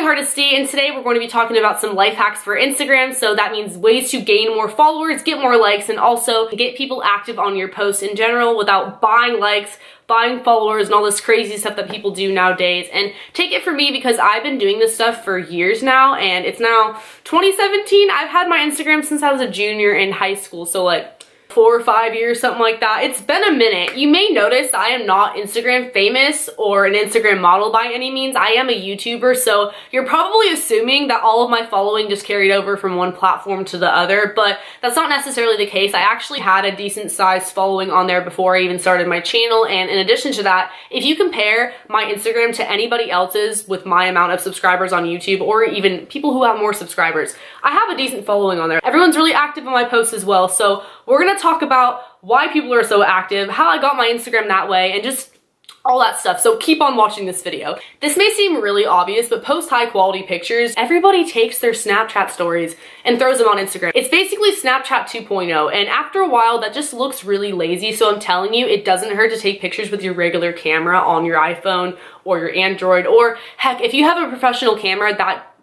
Hardesty, and today we're going to be talking about some life hacks for Instagram. So that means ways to gain more followers, get more likes, and also get people active on your posts in general without buying likes, buying followers, and all this crazy stuff that people do nowadays. And take it from me because I've been doing this stuff for years now, and it's now 2017. I've had my Instagram since I was a junior in high school, so like 4 or 5 years, something like that. It's been a minute. You may notice I am not Instagram famous or an Instagram model by any means. I am a YouTuber, so you're probably assuming that all of my following just carried over from one platform to the other, but that's not necessarily the case. I actually had a decent sized following on there before I even started my channel, and in addition to that, if you compare my Instagram to anybody else's with my amount of subscribers on YouTube, or even people who have more subscribers, I have a decent following on there. Everyone's really active on my posts as well, so we're gonna talk about why people are so active, how I got my Instagram that way, and just all that stuff. So keep on watching this video. This may seem really obvious, but post high quality pictures. Everybody takes their Snapchat stories and throws them on Instagram. It's basically Snapchat 2.0, and after a while that just looks really lazy. So I'm telling you, it doesn't hurt to take pictures with your regular camera on your iPhone or your Android, or heck, if you have a professional camera,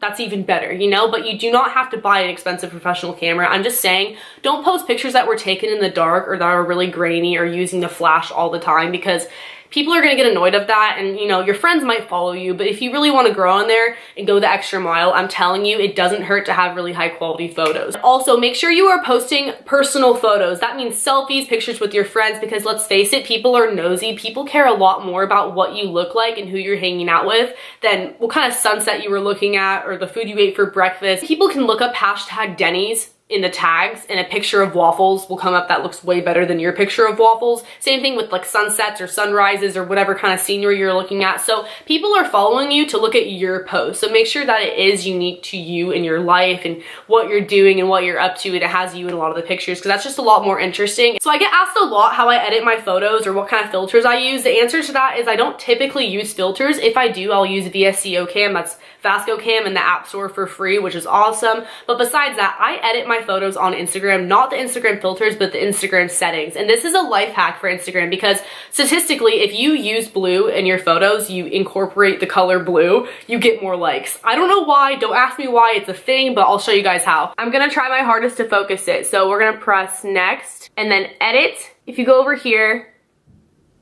that's even better, you know, but you do not have to buy an expensive professional camera. I'm just saying, don't post pictures that were taken in the dark or that are really grainy or using the flash all the time, because people are gonna get annoyed of that, and you know, your friends might follow you, but if you really wanna grow on there and go the extra mile, I'm telling you, it doesn't hurt to have really high quality photos. Also, make sure you are posting personal photos. That means selfies, pictures with your friends, because let's face it, people are nosy. People care a lot more about what you look like and who you're hanging out with than what kind of sunset you were looking at or the food you ate for breakfast. People can look up hashtag Denny's in the tags, and a picture of waffles will come up that looks way better than your picture of waffles. Same thing with like sunsets or sunrises or whatever kind of scenery you're looking at. So people are following you to look at your post. So make sure that it is unique to you and your life and what you're doing and what you're up to, and it has you in a lot of the pictures, because that's just a lot more interesting. So I get asked a lot how I edit my photos or what kind of filters I use. The answer to that is I don't typically use filters. If I do, I'll use VSCO Cam. That's Vasco Cam in the App Store for free, which is awesome. But besides that, I edit my photos on Instagram, not the Instagram filters, but the Instagram settings. And this is a life hack for Instagram, because statistically, if you use blue in your photos, you incorporate the color blue, you get more likes. I don't know why, don't ask me why, it's a thing, but I'll show you guys how. I'm gonna try my hardest to focus it. So we're gonna press next and then edit. If you go over here,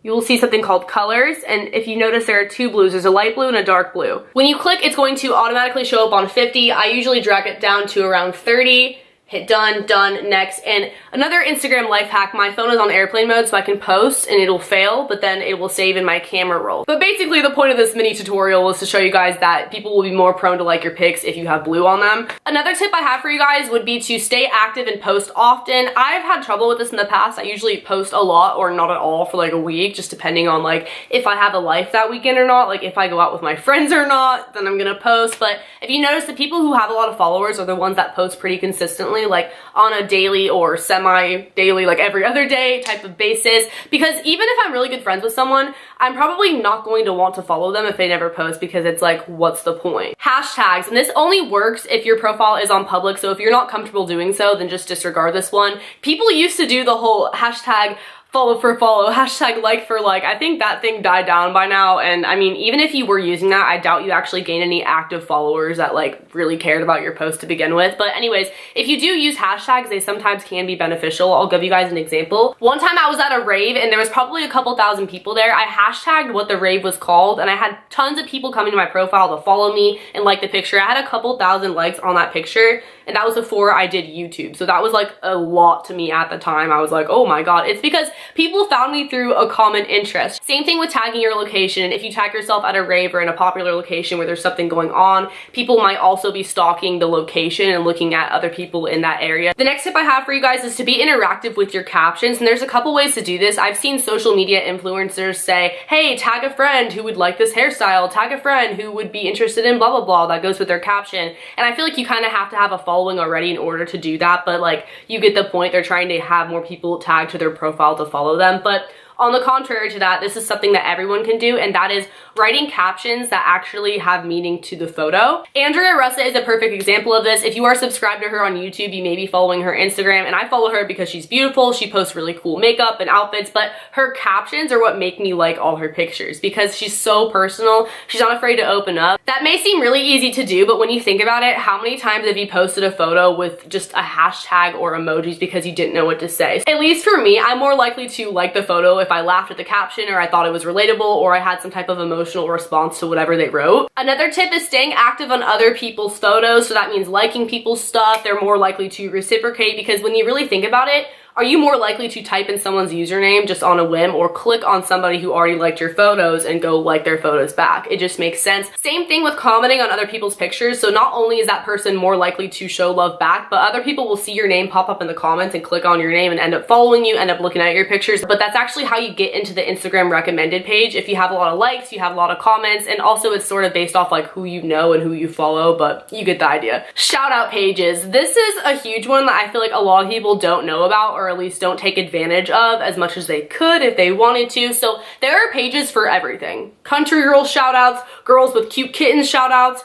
you will see something called colors, and if you notice, there are two blues. There's a light blue and a dark blue. When you click, it's going to automatically show up on 50. I usually drag it down to around 30. Hit done, next. And another Instagram life hack, my phone is on airplane mode so I can post and it'll fail, but then it will save in my camera roll. But basically the point of this mini tutorial was to show you guys that people will be more prone to like your pics if you have blue on them. Another tip I have for you guys would be to stay active and post often. I've had trouble with this in the past. I usually post a lot or not at all for like a week, just depending on like if I have a life that weekend or not. Like if I go out with my friends or not, then I'm gonna post. But if you notice, the people who have a lot of followers are the ones that post pretty consistently, like on a daily or semi-daily, like every other day type of basis. Because even if I'm really good friends with someone, I'm probably not going to want to follow them if they never post, because it's like, what's the point? Hashtags, and this only works if your profile is on public, so if you're not comfortable doing so, then just disregard this one. People used to do the whole hashtag follow for follow, hashtag like for like. I think that thing died down by now, and I mean, even if you were using that, I doubt you actually gained any active followers that like really cared about your post to begin with. But anyways, if you do use hashtags, they sometimes can be beneficial. I'll give you guys an example. One time I was at a rave and there was probably a couple thousand people there. I hashtagged what the rave was called, and I had tons of people coming to my profile to follow me and like the picture. I had a couple thousand likes on that picture, and that was before I did YouTube. So that was like a lot to me at the time. I was like, oh my god. It's because people found me through a common interest. Same thing with tagging your location. If you tag yourself at a rave or in a popular location where there's something going on, people might also be stalking the location and looking at other people in that area. The next tip I have for you guys is to be interactive with your captions, and there's a couple ways to do this. I've seen social media influencers say, hey, tag a friend who would like this hairstyle, tag a friend who would be interested in blah blah blah, that goes with their caption. And I feel like you kind of have to have a following already in order to do that, but like, you get the point. They're trying to have more people tagged to their profile to follow them. But On the contrary to that, this is something that everyone can do, and that is writing captions that actually have meaning to the photo. Andrea Russa is a perfect example of this. If you are subscribed to her on YouTube, you may be following her Instagram, and I follow her because she's beautiful. She posts really cool makeup and outfits, but her captions are what make me like all her pictures because she's so personal. She's not afraid to open up. That may seem really easy to do, but when you think about it, how many times have you posted a photo with just a hashtag or emojis because you didn't know what to say? At least for me, I'm more likely to like the photo if I laughed at the caption or I thought it was relatable or I had some type of emotional response to whatever they wrote. Another tip is staying active on other people's photos. So that means liking people's stuff. They're more likely to reciprocate because when you really think about it, are you more likely to type in someone's username just on a whim or click on somebody who already liked your photos and go like their photos back? It just makes sense. Same thing with commenting on other people's pictures. So not only is that person more likely to show love back, but other people will see your name pop up in the comments and click on your name and end up following you, end up looking at your pictures. But that's actually how you get into the Instagram recommended page. If you have a lot of likes, you have a lot of comments, and also it's sort of based off like who you know and who you follow, but you get the idea. Shout out pages. This is a huge one that I feel like a lot of people don't know about, or at least don't take advantage of as much as they could if they wanted to. So there are pages for everything. Country girl shout outs, girls with cute kittens shout outs,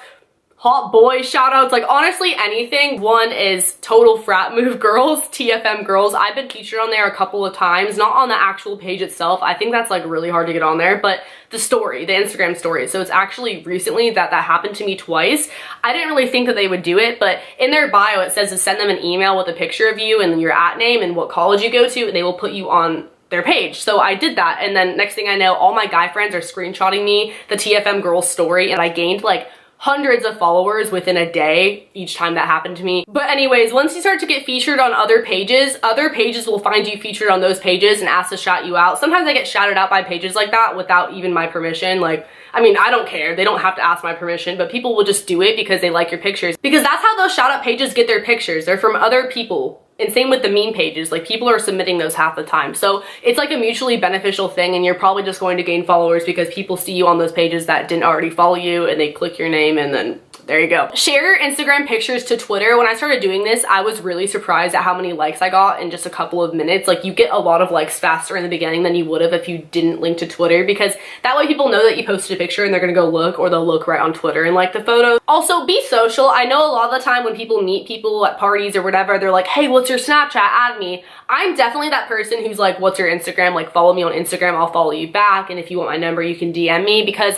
hot boy shout outs, like honestly anything. One is total frat move girls, TFM girls. I've been featured on there a couple of times, not on the actual page itself. I think that's like really hard to get on there, but the story, the Instagram story. So it's actually recently that happened to me twice. I didn't really think that they would do it, but in their bio it says to send them an email with a picture of you and then your @ name and what college you go to, and they will put you on their page. So I did that, and then next thing I know, all my guy friends are screenshotting me the TFM girls story, and I gained like hundreds of followers within a day each time that happened to me. But anyways, once you start to get featured on other pages will find you featured on those pages and ask to shout you out. Sometimes I get shouted out by pages like that without even my permission. Like, I mean, I don't care. They don't have to ask my permission, but people will just do it because they like your pictures. Because that's how those shout out pages get their pictures. They're from other people. And same with the meme pages, like people are submitting those half the time. So it's like a mutually beneficial thing, and you're probably just going to gain followers because people see you on those pages that didn't already follow you and they click your name, and then there you go. Share your Instagram pictures to Twitter. When I started doing this, I was really surprised at how many likes I got in just a couple of minutes. Like you get a lot of likes faster in the beginning than you would have if you didn't link to Twitter, because that way people know that you posted a picture and they're gonna go look, or they'll look right on Twitter and like the photo. Also, be social. I know a lot of the time when people meet people at parties or whatever, they're like, hey, what's your Snapchat? Add me. I'm definitely that person who's like, what's your Instagram? Like follow me on Instagram, I'll follow you back. And if you want my number, you can DM me, because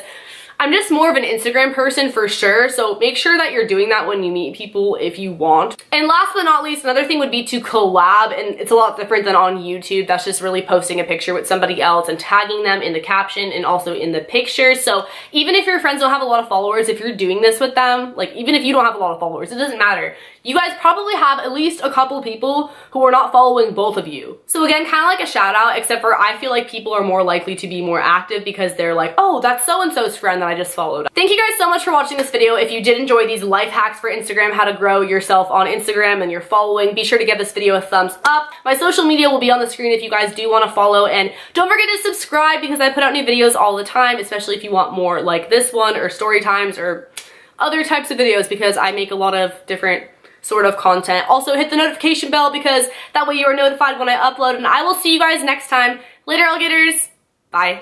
I'm just more of an Instagram person for sure, so make sure that you're doing that when you meet people if you want. And last but not least, another thing would be to collab, and it's a lot different than on YouTube. That's just really posting a picture with somebody else and tagging them in the caption and also in the picture. So even if your friends don't have a lot of followers, if you're doing this with them, like even if you don't have a lot of followers, it doesn't matter. You guys probably have at least a couple people who are not following both of you. So again, kind of like a shout out, except for I feel like people are more likely to be more active because they're like, oh, that's so-and-so's friend that I just followed. Thank you guys so much for watching this video. If you did enjoy these life hacks for Instagram, how to grow yourself on Instagram and your following, be sure to give this video a thumbs up. My social media will be on the screen if you guys do want to follow, and don't forget to subscribe because I put out new videos all the time, especially if you want more like this one or story times or other types of videos, because I make a lot of different sort of content. Also hit the notification bell because that way you are notified when I upload, and I will see you guys next time. Later, alligators. Bye.